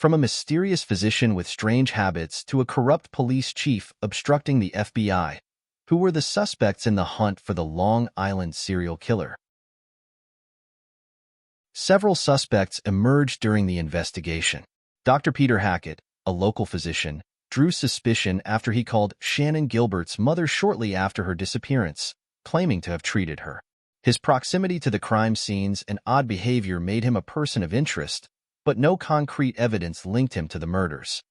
From a mysterious physician with strange habits to a corrupt police chief obstructing the FBI, who were the suspects in the hunt for the Long Island serial killer. Several suspects emerged during the investigation. Dr. Peter Hackett, a local physician, drew suspicion after he called Shannan Gilbert's mother shortly after her disappearance, claiming to have treated her. His proximity to the crime scenes and odd behavior made him a person of interest, but no concrete evidence linked him to the murders.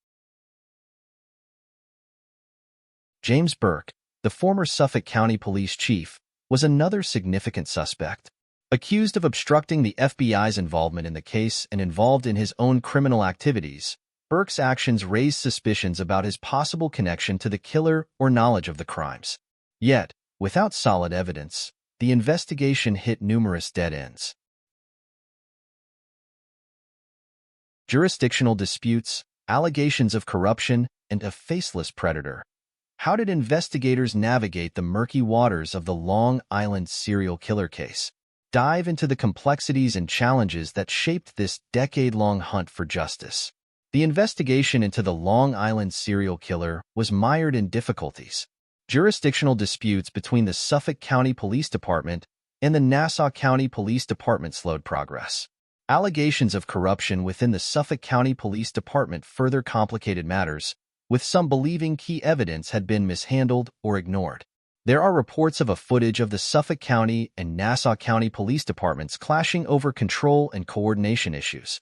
James Burke, the former Suffolk County Police Chief, was another significant suspect. Accused of obstructing the FBI's involvement in the case and involved in his own criminal activities, Burke's actions raised suspicions about his possible connection to the killer or knowledge of the crimes. Yet, without solid evidence, the investigation hit numerous dead ends. Jurisdictional disputes, allegations of corruption, and a faceless predator. How did investigators navigate the murky waters of the Long Island serial killer case? Dive into the complexities and challenges that shaped this decade-long hunt for justice. The investigation into the Long Island serial killer was mired in difficulties. Jurisdictional disputes between the Suffolk County Police Department and the Nassau County Police Department slowed progress. Allegations of corruption within the Suffolk County Police Department further complicated matters, with some believing key evidence had been mishandled or ignored. There are reports of footage of the Suffolk County and Nassau County Police Departments clashing over control and coordination issues.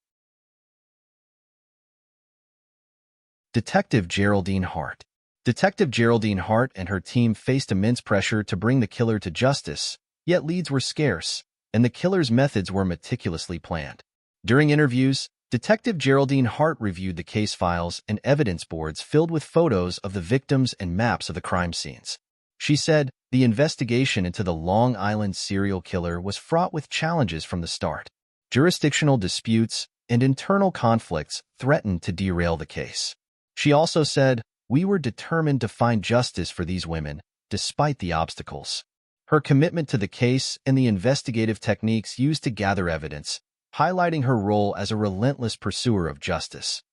Detective Geraldine Hart. Detective Geraldine Hart and her team faced immense pressure to bring the killer to justice, yet leads were scarce, and the killer's methods were meticulously planned. During interviews, Detective Geraldine Hart reviewed the case files and evidence boards filled with photos of the victims and maps of the crime scenes. She said, the investigation into the Long Island serial killer was fraught with challenges from the start. Jurisdictional disputes and internal conflicts threatened to derail the case. She also said, we were determined to find justice for these women, despite the obstacles. Her commitment to the case and the investigative techniques used to gather evidence, highlighting her role as a relentless pursuer of justice.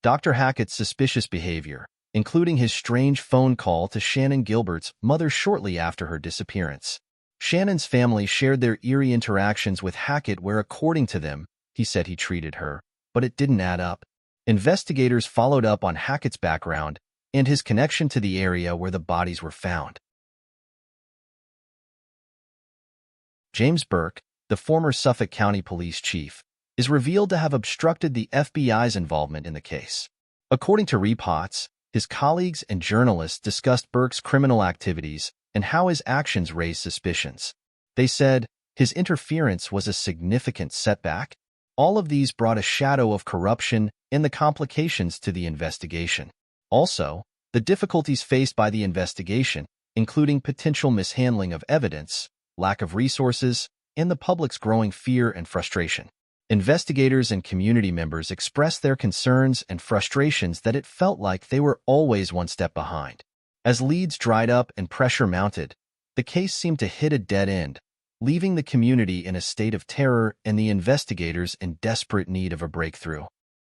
Dr. Hackett's suspicious behavior, including his strange phone call to Shannan Gilbert's mother shortly after her disappearance. Shannan's family shared their eerie interactions with Hackett where, according to them, he said he treated her, but it didn't add up. Investigators followed up on Hackett's background and his connection to the area where the bodies were found. James Burke, the former Suffolk County Police Chief, is revealed to have obstructed the FBI's involvement in the case. According to reports, his colleagues and journalists discussed Burke's criminal activities and how his actions raised suspicions. They said his interference was a significant setback. All of these brought a shadow of corruption and the complications to the investigation. Also, the difficulties faced by the investigation, including potential mishandling of evidence, lack of resources, and the public's growing fear and frustration. Investigators and community members expressed their concerns and frustrations that it felt like they were always one step behind. As leads dried up and pressure mounted, the case seemed to hit a dead end, leaving the community in a state of terror and the investigators in desperate need of a breakthrough.